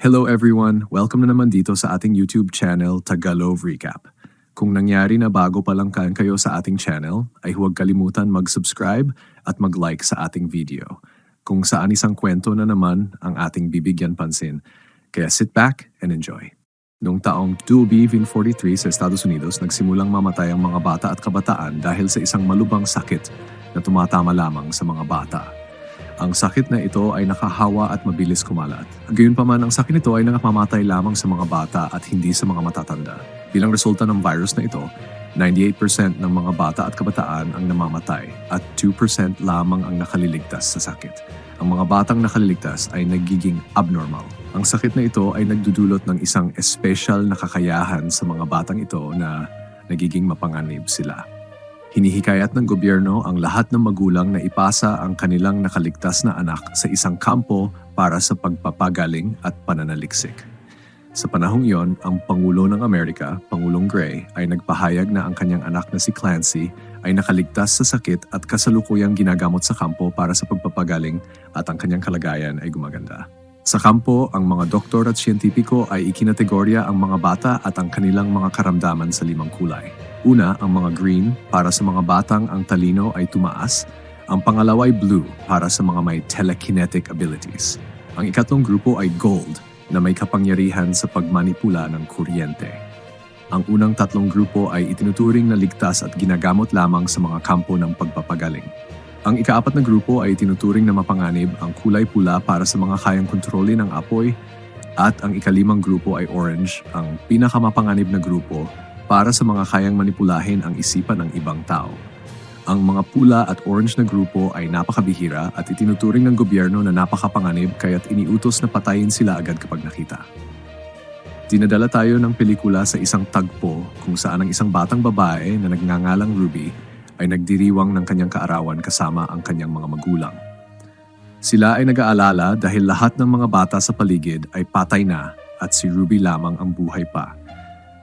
Hello everyone! Welcome na naman dito sa ating YouTube channel, Tagalog Recap. Kung nangyari na bago pa lang kayo sa ating channel, ay huwag kalimutan mag-subscribe at mag-like sa ating video. Kung saan isang kwento na naman ang ating bibigyan pansin. Kaya sit back and enjoy. Noong taong 2043 sa Estados Unidos, nagsimulang mamatay ang mga bata at kabataan dahil sa isang malubhang sakit na tumatama lamang sa mga bata. Ang sakit na ito ay nakahawa at mabilis kumalat. Gayunpaman, ang sakit nito ay namamatay lamang sa mga bata at hindi sa mga matatanda. Bilang resulta ng virus na ito, 98% ng mga bata at kabataan ang namamatay at 2% lamang ang nakaliligtas sa sakit. Ang mga batang nakaliligtas ay nagiging abnormal. Ang sakit na ito ay nagdudulot ng isang espesyal na kakayahan sa mga batang ito na nagiging mapanganib sila. Hinihikayat ng gobyerno ang lahat ng magulang na ipasa ang kanilang nakaligtas na anak sa isang kampo para sa pagpapagaling at pananaliksik. Sa panahong iyon, ang Pangulo ng Amerika, Pangulong Gray, ay nagpahayag na ang kanyang anak na si Clancy ay nakaligtas sa sakit at kasalukuyang ginagamot sa kampo para sa pagpapagaling at ang kanyang kalagayan ay gumaganda. Sa kampo, ang mga doktor at siyentipiko ay ikinategorya ang mga bata at ang kanilang mga karamdaman sa 5 kulay. Una, ang mga green para sa mga batang ang talino ay tumaas. Ang pangalawa ay blue para sa mga may telekinetic abilities. Ang ikatlong grupo ay gold na may kapangyarihan sa pagmanipula ng kuryente. Ang unang 3 grupo ay itinuturing na ligtas at ginagamot lamang sa mga kampo ng pagpapagaling. Ang ika-4 na grupo ay itinuturing na mapanganib, ang kulay pula para sa mga kayang kontrolin ng apoy, at ang ika-5 grupo ay orange, ang pinakamapanganib na grupo para sa mga kayang manipulahin ang isipan ng ibang tao. Ang mga pula at orange na grupo ay napakabihira at itinuturing ng gobyerno na napakapanganib kaya't iniutos na patayin sila agad kapag nakita. Dinadala tayo ng pelikula sa isang tagpo kung saan ang isang batang babae na nagngangalang Ruby ay nagdiriwang ng kanyang kaarawan kasama ang kanyang mga magulang. Sila ay nag-aalala dahil lahat ng mga bata sa paligid ay patay na at si Ruby lamang ang buhay pa.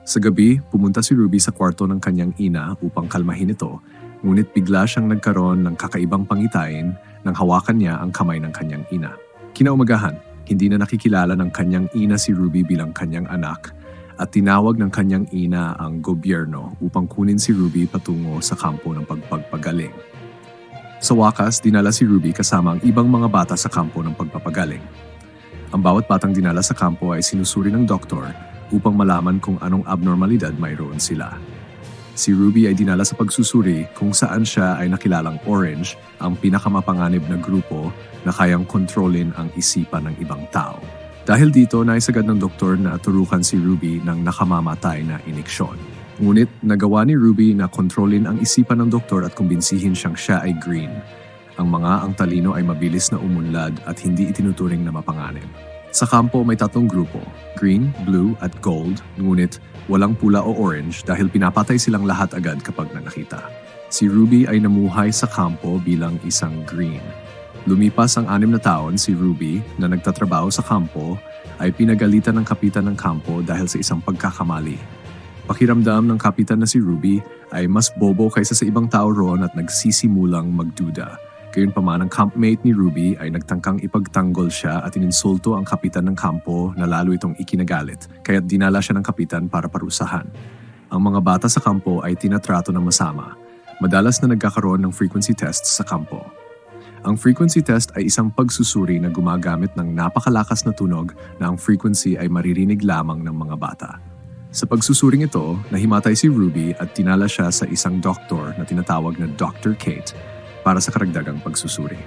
Sa gabi, pumunta si Ruby sa kwarto ng kanyang ina upang kalmahin ito, ngunit bigla siyang nagkaroon ng kakaibang pangitain nang hawakan niya ang kamay ng kanyang ina. Kinaumagahan, hindi na nakikilala ng kanyang ina si Ruby bilang kanyang anak at tinawag ng kanyang ina ang gobyerno upang kunin si Ruby patungo sa kampo ng pagpapagaling. Sa wakas, dinala si Ruby kasama ang ibang mga bata sa kampo ng pagpapagaling. Ang bawat batang dinala sa kampo ay sinusuri ng doktor upang malaman kung anong abnormalidad mayroon sila. Si Ruby ay dinala sa pagsusuri kung saan siya ay nakilalang orange, ang pinakamapanganib na grupo na kayang kontrolin ang isipan ng ibang tao. Dahil dito, naisagad ng doktor na turukan si Ruby ng nakamamatay na iniksyon. Ngunit nagawa ni Ruby na kontrolin ang isipan ng doktor at kumbinsihin siyang siya ay green. Ang talino ay mabilis na umunlad at hindi itinuturing na mapanganib. Sa kampo may 3 grupo, green, blue at gold, ngunit walang pula o orange dahil pinapatay silang lahat agad kapag nakita. Si Ruby ay namuhay sa kampo bilang isang green. Lumipas ang 6 na taon, si Ruby na nagtatrabaho sa kampo ay pinagalitan ng kapitan ng kampo dahil sa isang pagkakamali. Pakiramdam ng kapitan na si Ruby ay mas bobo kaysa sa ibang tao roon at nagsisimulang magduda. Gayunpaman, ang campmate ni Ruby ay nagtangkang ipagtanggol siya at ininsulto ang kapitan ng kampo na lalo itong ikinagalit, kaya't dinala siya ng kapitan para parusahan. Ang mga bata sa kampo ay tinatrato ng masama. Madalas na nagkakaroon ng frequency tests sa kampo. Ang frequency test ay isang pagsusuri na gumagamit ng napakalakas na tunog na ang frequency ay maririnig lamang ng mga bata. Sa pagsusuring ito, nahimatay si Ruby at tinala siya sa isang doktor na tinatawag na Dr. Kate para sa karagdagang pagsusuri.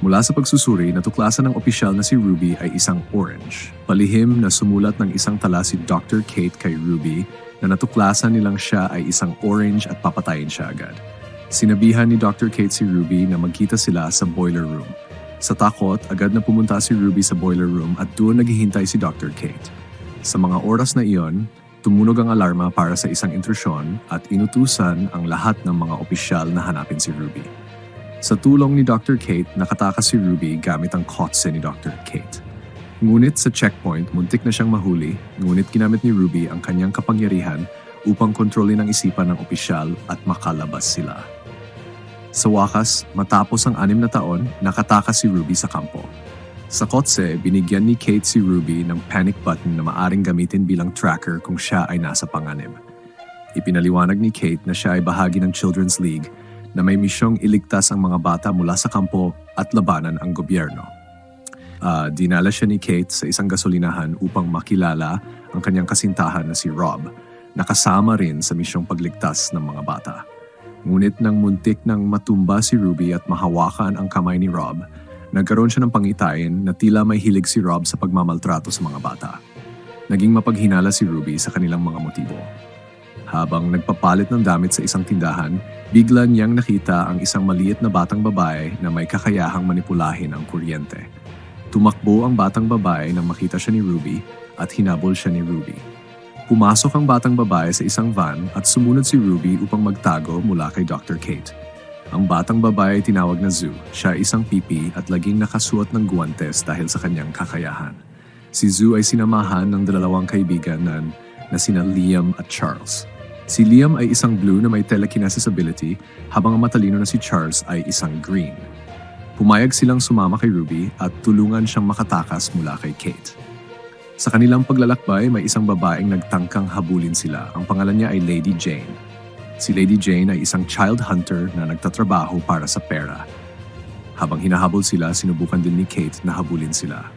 Mula sa pagsusuri, natuklasan ng opisyal na si Ruby ay isang orange. Palihim na sumulat ng isang tala si Dr. Kate kay Ruby na natuklasan nilang siya ay isang orange at papatayin siya agad. Sinabihan ni Dr. Kate si Ruby na magkita sila sa boiler room. Sa takot, agad na pumunta si Ruby sa boiler room at doon naghihintay si Dr. Kate. Sa mga oras na iyon, tumunog ang alarma para sa isang intrusyon at inutusan ang lahat ng mga opisyal na hanapin si Ruby. Sa tulong ni Dr. Kate, nakatakas si Ruby gamit ang kotse ni Dr. Kate. Ngunit sa checkpoint, muntik na siyang mahuli, ngunit ginamit ni Ruby ang kanyang kapangyarihan upang kontrolin ang isipan ng opisyal at makalabas sila. Sa wakas, matapos ang 6 na taon, nakatakas si Ruby sa kampo. Sa kotse, binigyan ni Kate si Ruby ng panic button na maaring gamitin bilang tracker kung siya ay nasa panganib. Ipinaliwanag ni Kate na siya ay bahagi ng Children's League na may misyong iligtas ang mga bata mula sa kampo at labanan ang gobyerno. Dinala siya ni Kate sa isang gasolinahan upang makilala ang kanyang kasintahan na si Rob, na kasama rin sa misyong pagligtas ng mga bata. Ngunit nang muntik nang matumba si Ruby at mahawakan ang kamay ni Rob, nagkaroon siya ng pangitain na tila may hilig si Rob sa pagmamaltrato sa mga bata. Naging mapaghinala si Ruby sa kanilang mga motibo. Habang nagpapalit ng damit sa isang tindahan, bigla niyang nakita ang isang maliit na batang babae na may kakayahang manipulahin ang kuryente. Tumakbo ang batang babae nang makita siya ni Ruby at hinabol siya ni Ruby. Pumasok ang batang babae sa isang van at sumunod si Ruby upang magtago mula kay Dr. Kate. Ang batang babae tinawag na Zoo. Siya ay isang pipi at laging nakasuot ng guwantes dahil sa kanyang kakayahan. Si Zoo ay sinamahan ng dalawang kaibigan na sina Liam at Charles. Si Liam ay isang blue na may telekinesis ability habang ang matalino na si Charles ay isang green. Pumayag silang sumama kay Ruby at tulungan siyang makatakas mula kay Kate. Sa kanilang paglalakbay, may isang babaeng nagtangkang habulin sila. Ang pangalan niya ay Lady Jane. Si Lady Jane ay isang child hunter na nagtatrabaho para sa pera. Habang hinahabol sila, sinubukan din ni Kate na habulin sila.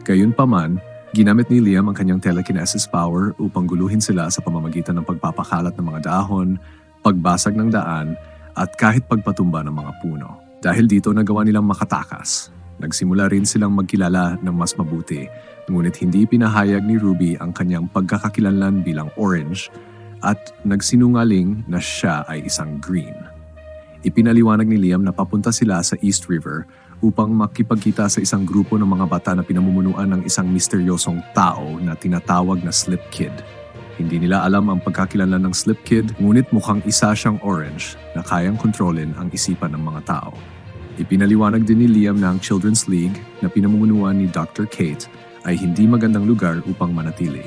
Gayunpaman, ginamit ni Liam ang kanyang telekinesis power upang guluhin sila sa pamamagitan ng pagpapakalat ng mga dahon, pagbasag ng daan, at kahit pagpatumba ng mga puno. Dahil dito nagawa nilang makatakas. Nagsimula rin silang magkilala ng mas mabuti, ngunit hindi pinahayag ni Ruby ang kanyang pagkakakilanlan bilang orange at nagsinungaling na siya ay isang green. Ipinaliwanag ni Liam na papunta sila sa East River upang makipagkita sa isang grupo ng mga bata na pinamumunuan ng isang misteryosong tao na tinatawag na Slip Kid. Hindi nila alam ang pagkakilanlan ng Slip Kid, ngunit mukhang isa siyang orange na kayang kontrolin ang isipan ng mga tao. Ipinaliwanag din ni Liam na ang Children's League na pinamumunuan ni Dr. Kate ay hindi magandang lugar upang manatili.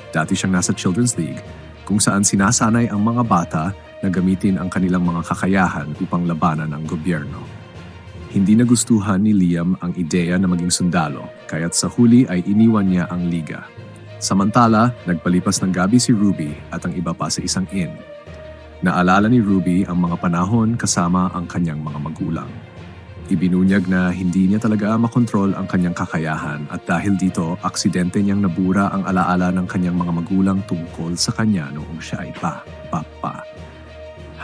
Dati siyang nasa Children's League kung saan sinasanay ang mga bata na gamitin ang kanilang mga kakayahan upang labanan ang gobyerno. Hindi nagustuhan ni Liam ang ideya na maging sundalo, kaya't sa huli ay iniwan niya ang liga. Samantala, nagpalipas ng gabi si Ruby at ang iba pa sa isang inn. Naalala ni Ruby ang mga panahon kasama ang kanyang mga magulang. Ibinunyag na hindi niya talaga makontrol ang kanyang kakayahan at dahil dito, aksidente niyang nabura ang alaala ng kanyang mga magulang tungkol sa kanya noong siya ay papa.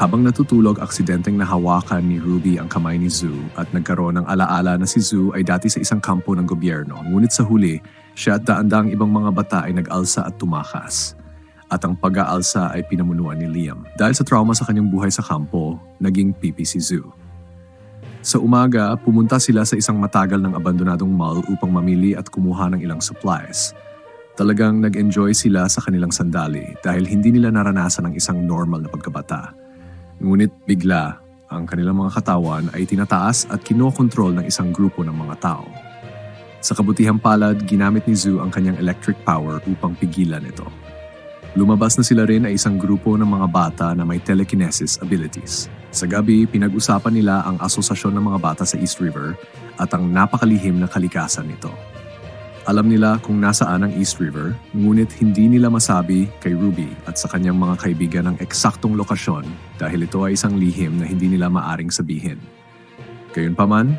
Habang natutulog, aksidenteng nahawakan ni Ruby ang kamay ni Zoo at nagkaroon ng alaala na si Zoo ay dati sa isang kampo ng gobyerno. Ngunit sa huli, siya at daang ibang mga bata ay nag-alsa at tumakas. At ang pag-aalsa ay pinamunuan ni Liam. Dahil sa trauma sa kanyang buhay sa kampo, naging pipi si Zoo. Sa umaga, pumunta sila sa isang matagal ng abandonadong mall upang mamili at kumuha ng ilang supplies. Talagang nag-enjoy sila sa kanilang sandali dahil hindi nila naranasan ang isang normal na pagkabata. Ngunit bigla, ang kanilang mga katawan ay tinataas at kinokontrol ng isang grupo ng mga tao. Sa kabutihang palad, ginamit ni Zoo ang kanyang electric power upang pigilan ito. Lumabas na sila rin ay isang grupo ng mga bata na may telekinesis abilities. Sa gabi, pinag-usapan nila ang asosasyon ng mga bata sa East River at ang napakalihim na kalikasan nito. Alam nila kung nasaan ang East River, ngunit hindi nila masabi kay Ruby at sa kanyang mga kaibigan ang eksaktong lokasyon dahil ito ay isang lihim na hindi nila maaring sabihin. Gayunpaman,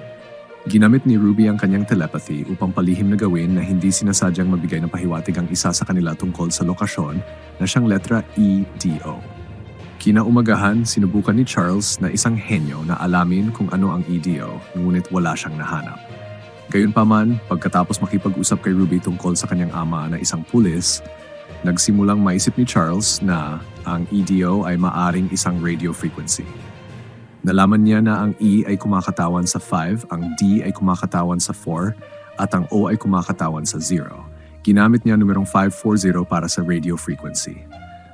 ginamit ni Ruby ang kanyang telepathy upang palihim na gawin na hindi sinasadyang magbigay ng pahiwatig ang isa sa kanila tungkol sa lokasyon na siyang letra EDO. Kinaumagahan, sinubukan ni Charles na isang henyo na alamin kung ano ang EDO, ngunit wala siyang nahanap. Gayunpaman, pagkatapos makipag-usap kay Ruby tungkol sa kanyang ama na isang pulis, nagsimulang maisip ni Charles na ang EDO ay maaring isang radio frequency. Nalaman niya na ang E ay kumakatawan sa 5, ang D ay kumakatawan sa 4, at ang O ay kumakatawan sa 0. Ginamit niya numerong 540 para sa radio frequency.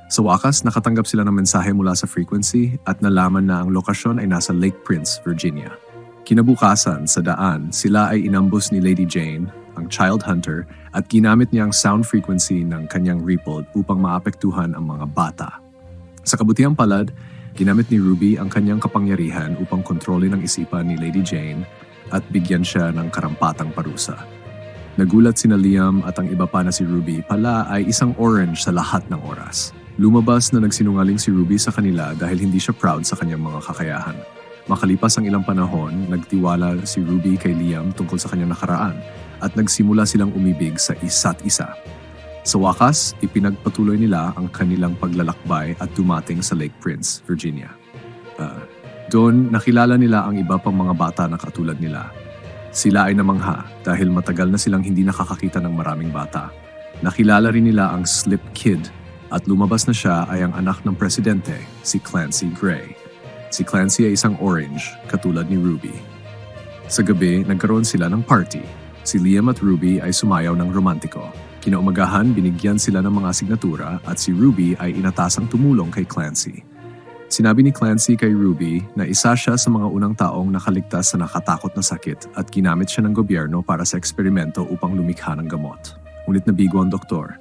Sa wakas, nakatanggap sila ng mensahe mula sa frequency at nalaman na ang lokasyon ay nasa Lake Prince, Virginia. Kinabukasan, sa daan, sila ay inambus ni Lady Jane, ang child hunter, at ginamit niya ang sound frequency ng kanyang ripple upang maapektuhan ang mga bata. Sa kabutihang palad, ginamit ni Ruby ang kanyang kapangyarihan upang kontrolin ang isipan ni Lady Jane at bigyan siya ng karampatang parusa. Nagulat sina Liam at ang iba pa na si Ruby pala ay isang orange sa lahat ng oras. Lumabas na nagsinungaling si Ruby sa kanila dahil hindi siya proud sa kanyang mga kakayahan. Makalipas ang ilang panahon, nagtiwala si Ruby kay Liam tungkol sa kanyang nakaraan at nagsimula silang umibig sa isa't isa. Sa wakas, ipinagpatuloy nila ang kanilang paglalakbay at dumating sa Lake Prince, Virginia. Doon, nakilala nila ang iba pang mga bata na katulad nila. Sila ay namangha dahil matagal na silang hindi nakakakita ng maraming bata. Nakilala rin nila ang Slip Kid at lumabas na siya ay ang anak ng presidente, si Clancy Gray. Si Clancy ay isang orange, katulad ni Ruby. Sa gabi, nagkaroon sila ng party. Si Liam at Ruby ay sumayaw ng romantiko. Kinaumagahan, binigyan sila ng mga signatura at si Ruby ay inatasang tumulong kay Clancy. Sinabi ni Clancy kay Ruby na isa siya sa mga unang taong nakaligtas sa nakatakot na sakit at ginamit siya ng gobyerno para sa eksperimento upang lumikha ng gamot. Ngunit nabigo ang doktor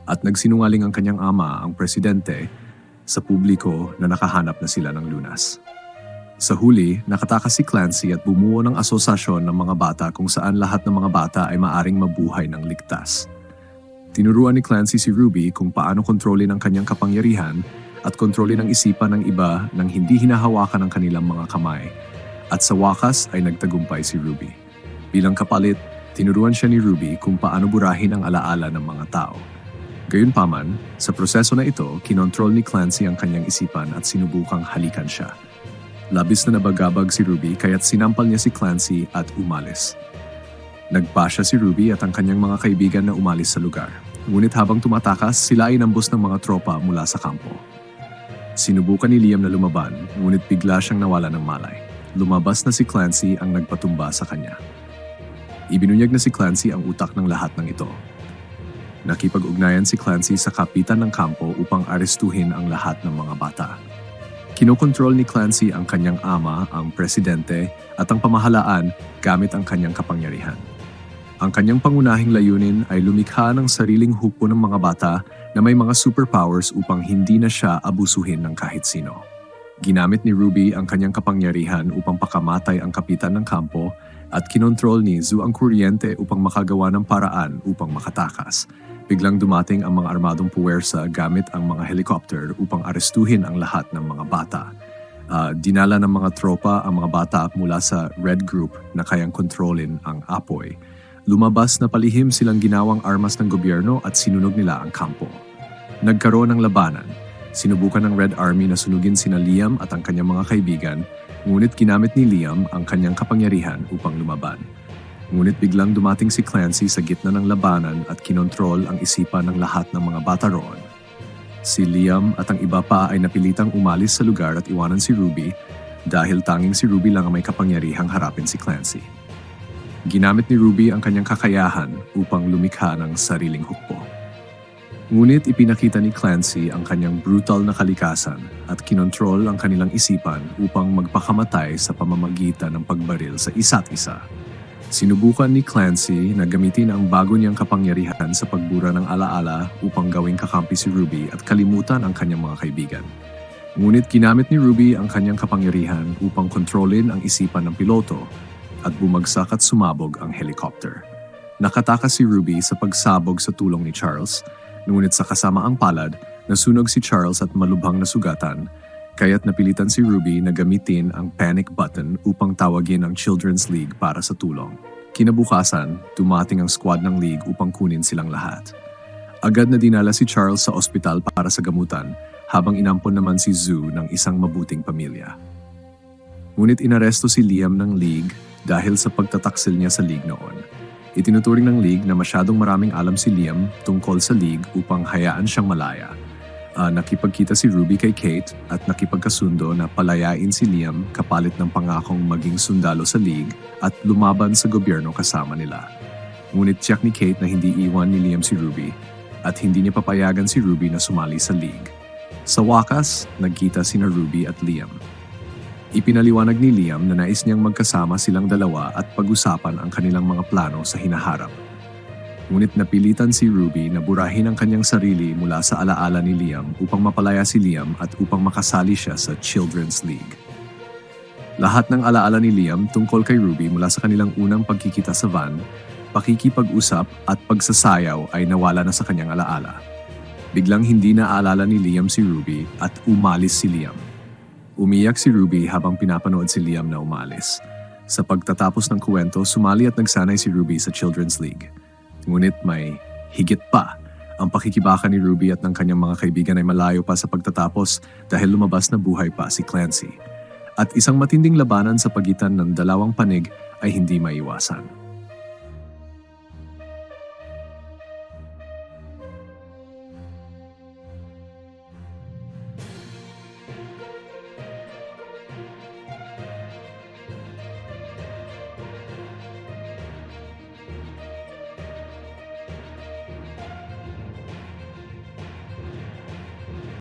at nagsinungaling ang kanyang ama, ang presidente, sa publiko na nakahanap na sila ng lunas. Sa huli, nakatakas si Clancy at bumuo ng asosasyon ng mga bata kung saan lahat ng mga bata ay maaring mabuhay ng ligtas. Tinuruan ni Clancy si Ruby kung paano kontrolin ang kanyang kapangyarihan at kontrolin ang isipan ng iba nang hindi hinahawakan ang kanilang mga kamay. At sa wakas ay nagtagumpay si Ruby. Bilang kapalit, tinuruan siya ni Ruby kung paano burahin ang alaala ng mga tao. Gayunpaman, sa proseso na ito, kinontrol ni Clancy ang kanyang isipan at sinubukang halikan siya. Labis na nabagabag si Ruby kaya't sinampal niya si Clancy at umalis. Nagpasya si Ruby at ang kanyang mga kaibigan na umalis sa lugar. Ngunit habang tumatakas, sila ay inambus ng mga tropa mula sa kampo. Sinubukan ni Liam na lumaban, ngunit bigla siyang nawala ng malay. Lumabas na si Clancy ang nagpatumba sa kanya. Ibinunyag na si Clancy ang utak ng lahat ng ito. Nakipag-ugnayan si Clancy sa kapitan ng kampo upang arestuhin ang lahat ng mga bata. Kinokontrol ni Clancy ang kanyang ama, ang presidente, at ang pamahalaan gamit ang kanyang kapangyarihan. Ang kanyang pangunahing layunin ay lumikha ng sariling hukbo ng mga bata na may mga superpowers upang hindi na siya abusuhin ng kahit sino. Ginamit ni Ruby ang kanyang kapangyarihan upang pakamatay ang kapitan ng kampo at kinontrol ni Zu ang kuryente upang makagawa ng paraan upang makatakas. Biglang dumating ang mga armadong puwersa gamit ang mga helicopter upang arestuhin ang lahat ng mga bata. Dinala ng mga tropa ang mga bata mula sa Red Group na kayang kontrolin ang apoy. Lumabas na palihim silang ginawang armas ng gobyerno at sinunog nila ang kampo. Nagkaroon ng labanan. Sinubukan ng Red Army na sunugin sina Liam at ang kanyang mga kaibigan, ngunit ginamit ni Liam ang kanyang kapangyarihan upang lumaban. Ngunit biglang dumating si Clancy sa gitna ng labanan at kinontrol ang isipan ng lahat ng mga bata roon. Si Liam at ang iba pa ay napilitang umalis sa lugar at iwanan si Ruby dahil tanging si Ruby lang ang may kapangyarihang harapin si Clancy. Ginamit ni Ruby ang kanyang kakayahan upang lumikha ng sariling hukbo. Ngunit ipinakita ni Clancy ang kanyang brutal na kalikasan at kinontrol ang kanilang isipan upang magpakamatay sa pamamagitan ng pagbaril sa isa't isa. Sinubukan ni Clancy na gamitin ang bago niyang kapangyarihan sa pagbura ng alaala upang gawing kakampi si Ruby at kalimutan ang kanyang mga kaibigan. Ngunit ginamit ni Ruby ang kanyang kapangyarihan upang kontrolin ang isipan ng piloto at bumagsak at sumabog ang helicopter. Nakatakas si Ruby sa pagsabog sa tulong ni Charles, ngunit sa kasamaang palad, nasunog si Charles at malubhang nasugatan, kaya't napilitan si Ruby na gamitin ang panic button upang tawagin ang Children's League para sa tulong. Kinabukasan, dumating ang squad ng League upang kunin silang lahat. Agad na dinala si Charles sa ospital para sa gamutan, habang inampon naman si Zu ng isang mabuting pamilya. Ngunit inaresto si Liam ng League dahil sa pagtataksil niya sa League noon. Itinuturing ng League na masyadong maraming alam si Liam tungkol sa League upang hayaan siyang malaya. Nakipagkita si Ruby kay Kate at nakipagkasundo na palayain si Liam kapalit ng pangakong maging sundalo sa League at lumaban sa gobyerno kasama nila. Ngunit tiyak ni Kate na hindi iwan ni Liam si Ruby at hindi niya papayagan si Ruby na sumali sa League. Sa wakas, nagkita sina Ruby at Liam. Ipinaliwanag ni Liam na nais niyang magkasama silang dalawa at pag-usapan ang kanilang mga plano sa hinaharap. Ngunit napilitan si Ruby na burahin ang kanyang sarili mula sa alaala ni Liam upang mapalaya si Liam at upang makasali siya sa Children's League. Lahat ng alaala ni Liam tungkol kay Ruby mula sa kanilang unang pagkikita sa van, pakikipag-usap at pagsasayaw ay nawala na sa kanyang alaala. Biglang hindi na aalala ni Liam si Ruby at umalis si Liam. Umiyak si Ruby habang pinapanood si Liam na umalis. Sa pagtatapos ng kwento, sumali at nagsanay si Ruby sa Children's League. Ngunit may higit pa. Ang pakikibaka ni Ruby at ng kanyang mga kaibigan ay malayo pa sa pagtatapos dahil lumabas na buhay pa si Clancy. At isang matinding labanan sa pagitan ng dalawang panig ay hindi maiwasan.